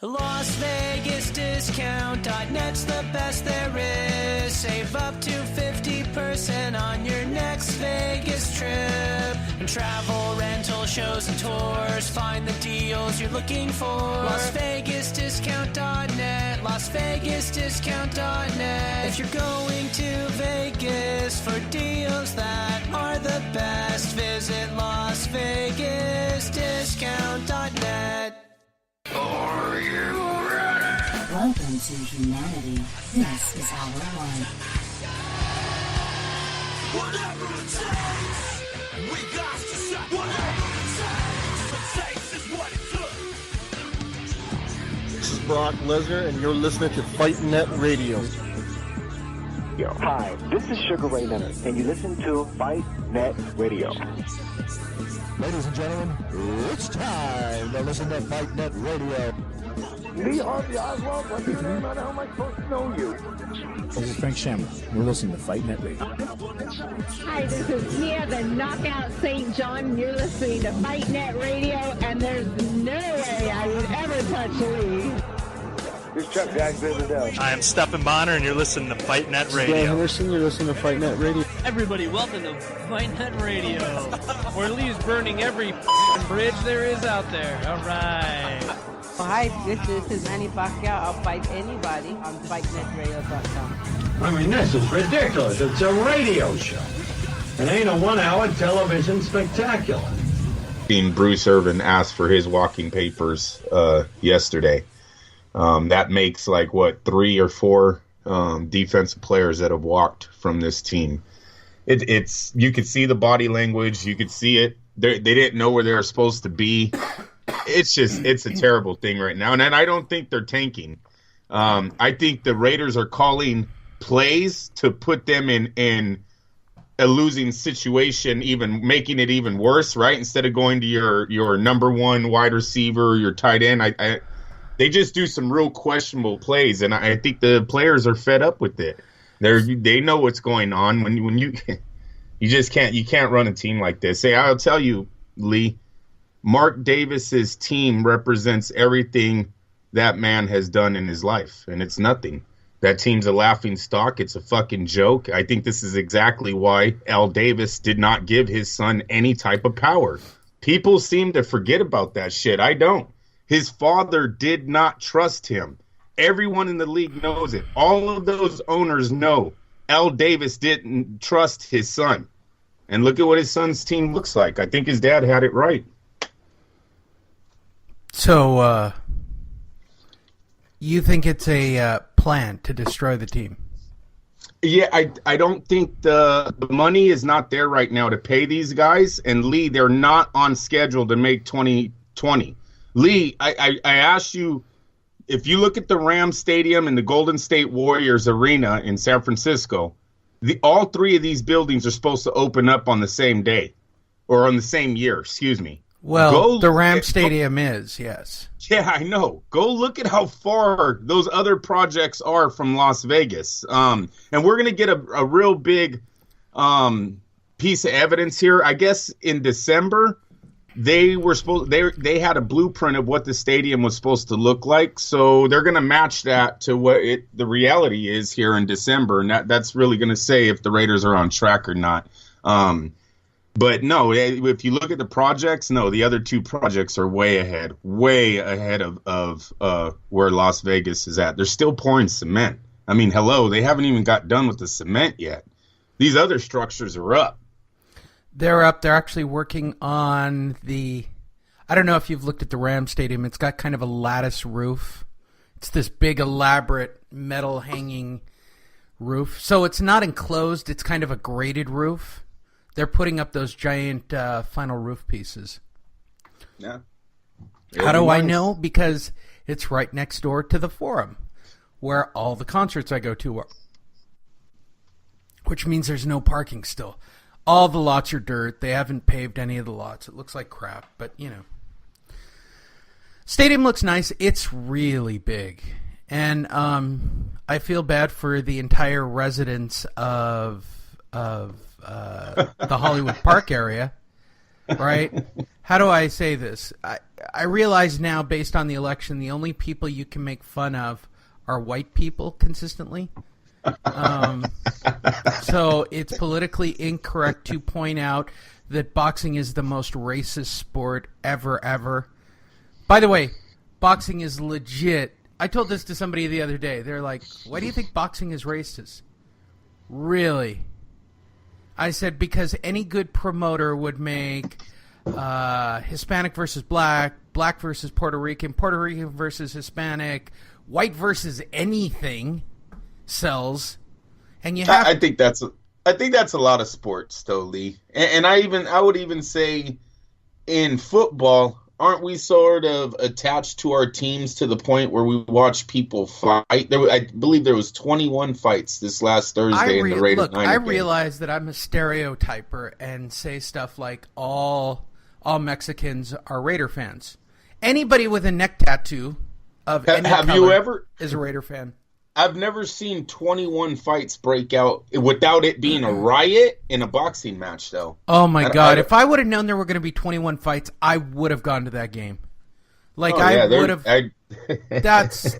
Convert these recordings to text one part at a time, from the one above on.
Las Vegas Discount.net's the best there is. Save up to 50% on your next Vegas trip. And travel, rental, shows, and tours. Find the deals you're looking for. Las Vegas Discount.net. Las Vegas Discount.net. If you're going to Vegas for deals that are the best, visit Las Vegas Discount.net. Are you ready? Welcome to humanity. This is our one. Whatever it takes, we got to say whatever it takes is what it took. This is Brock Lesnar, and you're listening to Fight Net Radio. Yo, hi, this is Sugar Ray Leonard, and you listen to Fight Net Radio. Ladies and gentlemen, it's time to listen to Fight Net Radio. Lee Harvey Oswald, what's your name? How am I supposed to know you? This is Frank Shamrock. You're listening to Fight Net Radio. Hi, this is Nia, the Knockout St. John. You're listening to Fight Net Radio, and there's no way I would ever touch Lee. This is Chuck Jackson. I am Stephen Bonner, and you're listening to Fight Net Radio. Dan Henderson, you're listening to Fight Net Radio. Everybody, welcome to Fight Net Radio, where Lee's burning every bridge there is out there. All right. Hi, this is Manny Pacquiao. I'll fight anybody on FightNetRadio.com. I mean, this is ridiculous. It's a radio show. It ain't a 1-hour television spectacular. Seen Bruce Irvin ask for his walking papers yesterday. That makes like, 3 or 4 defensive players that have walked from this team. It's you could see the body language. You could see it. They didn't know where they were supposed to be. It's a terrible thing right now. And I don't think they're tanking. I think the Raiders are calling plays to put them in a losing situation, even making it even worse, right? Instead of going to your number one wide receiver, your tight end, they just do some real questionable plays, and I think the players are fed up with it. They know what's going on. When you can't run a team like this. Hey, I'll tell you, Lee, Mark Davis's team represents everything that man has done in his life, and it's nothing. That team's a laughing stock. It's a fucking joke. I think this is exactly why Al Davis did not give his son any type of power. People seem to forget about that shit. I don't. His father did not trust him. Everyone in the league knows it. All of those owners know Al Davis didn't trust his son. And look at what his son's team looks like. I think his dad had it right. So, you think it's a plan to destroy the team? Yeah, I don't think the money is not there right now to pay these guys. And, Lee, they're not on schedule to make 2020. Lee, I asked you, if you look at the Rams Stadium and the Golden State Warriors Arena in San Francisco, all 3 of these buildings are supposed to open up on the same day, or on the same year, excuse me. Well, the Rams Stadium is, yes. Yeah, I know. Go look at how far those other projects are from Las Vegas. And we're going to get a real big piece of evidence here. I guess in December, they had a blueprint of what the stadium was supposed to look like. So they're going to match that to what the reality is here in December. And that's really going to say if the Raiders are on track or not. But no, if you look at the projects, no, the other 2 projects are way ahead of where Las Vegas is at. They're still pouring cement. I mean, hello, they haven't even got done with the cement yet. These other structures are up. They're up. They're actually working on I don't know if you've looked at the Rams Stadium. It's got kind of a lattice roof. It's this big, elaborate, metal hanging roof. So it's not enclosed. It's kind of a grated roof. They're putting up those giant final roof pieces. Yeah. How do I know? Because it's right next door to the Forum, where all the concerts I go to are. Which means there's no parking still. All the lots are dirt. They haven't paved any of the lots. It looks like crap, but, Stadium looks nice. It's really big. And I feel bad for the entire residents of the Hollywood Park area right? How do I say this? I realize now, based on the election, the only people you can make fun of are white people consistently. So it's politically incorrect to point out that boxing is the most racist sport ever. By the way, boxing is legit. I told this to somebody the other day. They're like, why do you think boxing is racist? Really? I said, because any good promoter would make Hispanic versus black, black versus Puerto Rican versus Hispanic, white versus anything sells. And you have I think that's a lot of sports, though, Lee. And I would even say in football, aren't we sort of attached to our teams to the point where we watch people fight? I believe there was 21 fights this last Thursday in the Raiders. I realize that I'm a stereotyper and say stuff like all Mexicans are Raider fans. Anybody with a neck tattoo of any color is a Raider fan. I've never seen 21 fights break out without it being a riot in a boxing match, though. Oh, my God. If I would have known there were going to be 21 fights, I would have gone to that game. Like, I would have. That's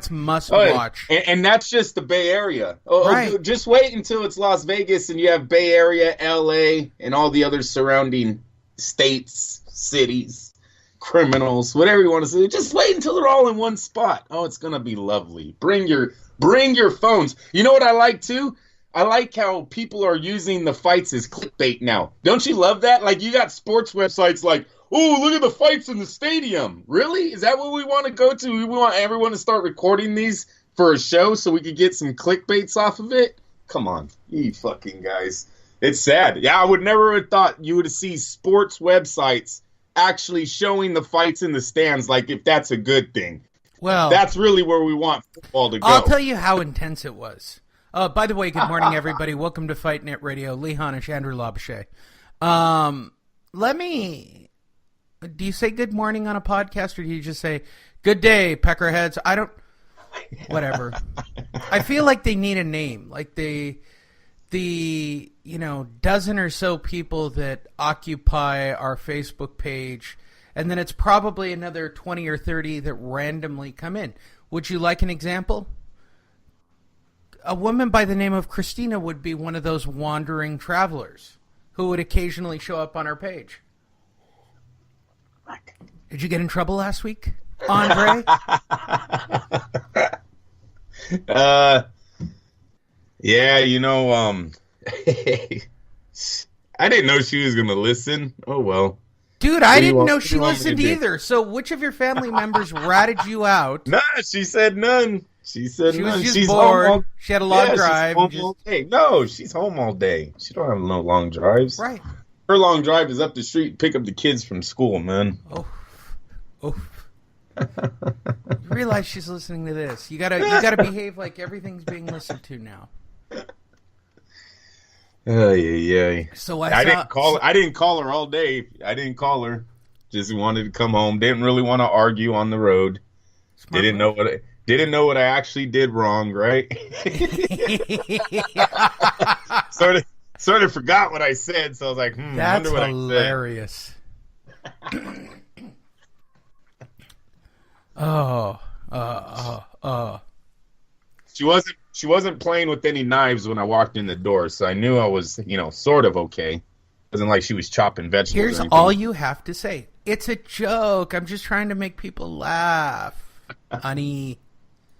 must watch. And that's just the Bay Area. Right. Just wait until it's Las Vegas and you have Bay Area, L.A., and all the other surrounding states, cities. Criminals, whatever you want to say. Just wait until they're all in one spot. Oh, it's gonna be lovely. Bring your phones. You know what I like too? I like how people are using the fights as clickbait now. Don't you love that? Like, you got sports websites like, oh, look at the fights in the stadium. Really? Is that what we want to go to? We want everyone to start recording these for a show so we could get some clickbaits off of it? Come on, you fucking guys. It's sad. Yeah, I would never have thought you would see sports websites actually showing the fights in the stands, like if that's a good thing. Well, that's really where we want football to go. I'll tell you how intense it was. By the way, good morning, everybody. Welcome to Fight Net Radio. Lee Honish, Andrew Labouche. Do you say good morning on a podcast, or do you just say good day, peckerheads? I don't. Whatever. I feel like they need a name, like the dozen or so people that occupy our Facebook page, and then it's probably another 20 or 30 that randomly come in. Would you like an example? A woman by the name of Christina would be one of those wandering travelers who would occasionally show up on our page. Did you get in trouble last week, Andre? Yeah, I didn't know she was going to listen. Oh, well. Dude, I didn't know she listened either. So which of your family members ratted you out? Nah, she said none. She said she none. Was just she's bored. She had a long drive. She's home all day. No, she's home all day. She don't have no long drives. Right. Her long drive is up the street and pick up the kids from school, man. Oh. You realize she's listening to this. You gotta behave like everything's being listened to now. Yeah. So I didn't call her all day. I didn't call her. Just wanted to come home. Didn't really want to argue on the road. Didn't know what I actually did wrong, right? Sort of forgot what I said, so I was like, that's wonder what hilarious. She wasn't playing with any knives when I walked in the door, so I knew I was, sort of okay. It wasn't like she was chopping vegetables. Here's all you have to say. It's a joke. I'm just trying to make people laugh, honey.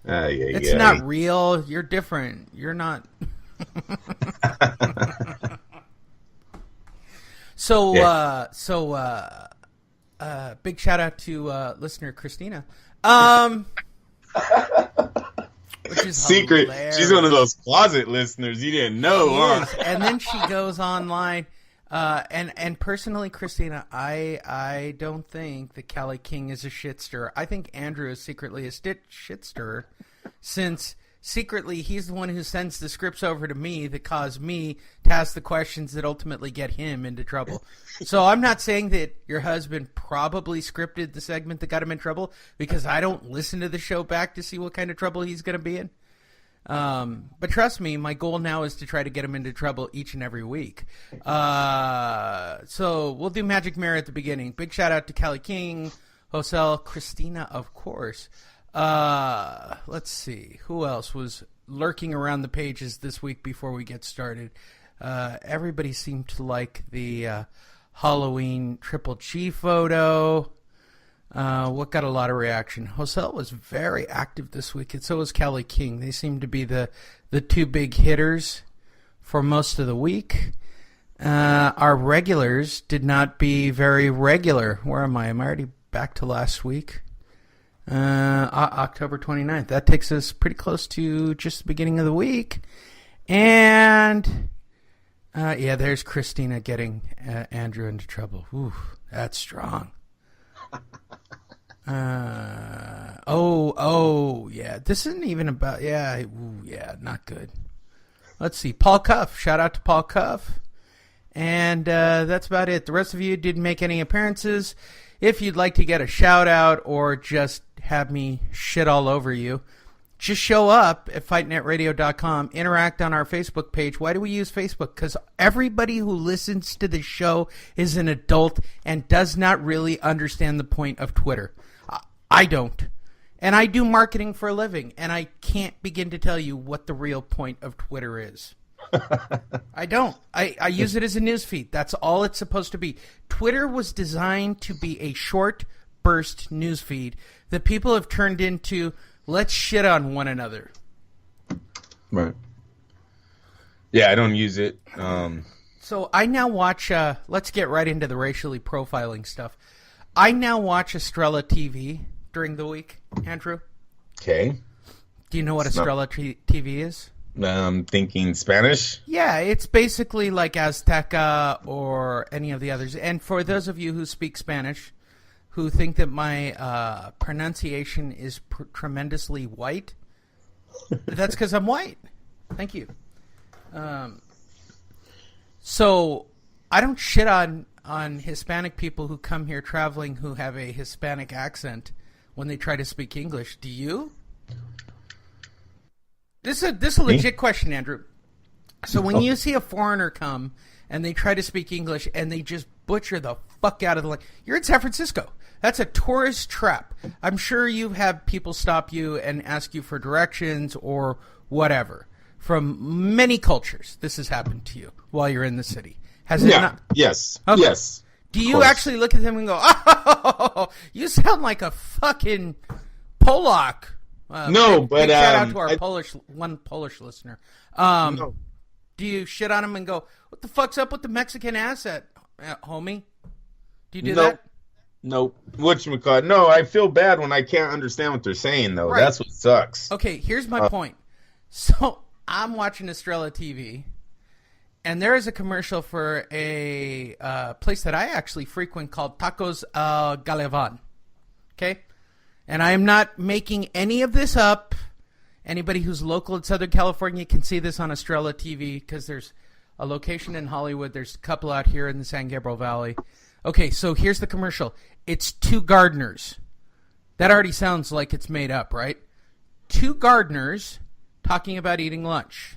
It's not real. You're different. You're not. Big shout out to listener Christina. Which is secret. Hilarious. She's one of those closet listeners you didn't know, huh? And then she goes online. And personally, Christina, I don't think that Cali King is a shitster. I think Andrew is secretly a shitster, since secretly he's the one who sends the scripts over to me that cause me to ask the questions that ultimately get him into trouble. So I'm not saying that your husband probably scripted the segment that got him in trouble, because I don't listen to the show back to see what kind of trouble he's going to be in. But trust me, my goal now is to try to get him into trouble each and every week. So we'll do Magic Mirror at the beginning. Big shout out to Kelly King, Josel, Christina, of course. Let's see. Who else was lurking around the pages this week before we get started? Everybody seemed to like the Halloween Triple G photo. What got a lot of reaction? Josel was very active this week, and so was Kelly King. They seem to be the two big hitters for most of the week. Our regulars did not be very regular. Where am I? Am I already back to last week? October 29th. That takes us pretty close to just the beginning of the week. And, yeah, there's Christina getting Andrew into trouble. Ooh, that's strong. Yeah. This isn't even about, not good. Let's see. Paul Cuff. Shout out to Paul Cuff. And that's about it. The rest of you didn't make any appearances. If you'd like to get a shout out or just have me shit all over you, just show up at fightnetradio.com, interact on our Facebook page. Why do we use Facebook? Because everybody who listens to the show is an adult and does not really understand the point of Twitter. I don't. And I do marketing for a living, and I can't begin to tell you what the real point of Twitter is. I don't. I use it as a news feed. That's all it's supposed to be. Twitter was designed to be a short burst news feed that people have turned into, let's shit on one another. Right. Yeah, I don't use it. So I now watch, let's get right into the racially profiling stuff. I now watch Estrella TV during the week, Andrew. Okay. Do you know what Estrella TV is? Thinking Spanish? Yeah, it's basically like Azteca or any of the others. And for those of you who speak Spanish, who think that my pronunciation is tremendously white, that's because I'm white. Thank you. So I don't shit on Hispanic people who come here traveling who have a Hispanic accent when they try to speak English. Do you? This is a legit question, Andrew. So when you see a foreigner come and they try to speak English and they just butcher the fuck out of the language, you're in San Francisco. That's a tourist trap. I'm sure you've had people stop you and ask you for directions or whatever. From many cultures, this has happened to you while you're in the city. Has it not? Yes. Okay. Yes. Do you actually look at them and go, oh, you sound like a fucking Polak? No, but shout out to our Polish listener. No. Do you shit on him and go, what the fuck's up with the Mexican asset, homie? Do you do that? Nope. Whatchamacallit? No, I feel bad when I can't understand what they're saying, though. Right. That's what sucks. Okay, here's my point. So I'm watching Estrella TV, and there is a commercial for a place that I actually frequent called Tacos Galevan. Okay? And I am not making any of this up. Anybody who's local in Southern California can see this on Estrella TV because there's a location in Hollywood. There's a couple out here in the San Gabriel Valley. Okay, so here's the commercial. It's two gardeners. That already sounds like it's made up, right? Two gardeners talking about eating lunch.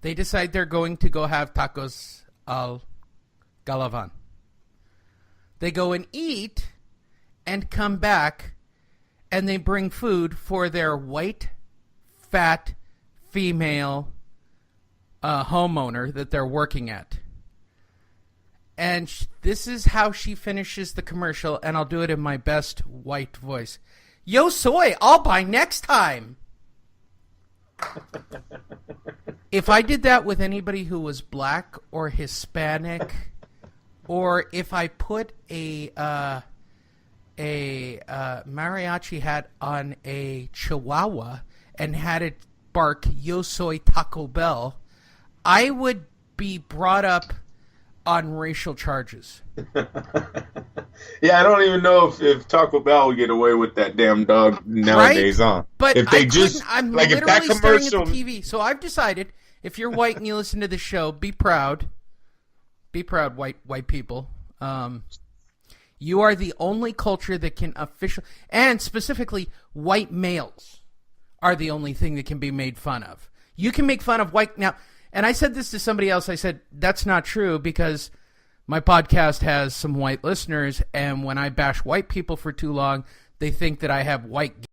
They decide they're going to go have tacos al Galavan. They go and eat and come back, and they bring food for their white, fat, female homeowner that they're working at. And this is how she finishes the commercial, and I'll do it in my best white voice. Yo soy, I'll buy next time. If I did that with anybody who was black or Hispanic, or if I put a mariachi hat on a chihuahua and had it bark Yo soy Taco Bell, I would be brought up on racial charges. Yeah, I don't even know if Taco Bell would get away with that damn dog nowadays, right? huh? But if they I'm like literally if that commercial... staring at the TV. So I've decided, if you're white and you listen to the show, be proud. Be proud, white people. You are the only culture that can officially, and specifically white males, are the only thing that can be made fun of. You can make fun of white now, and I said this to somebody else. I said that's not true because my podcast has some white listeners, and when I bash white people for too long, they think that I have white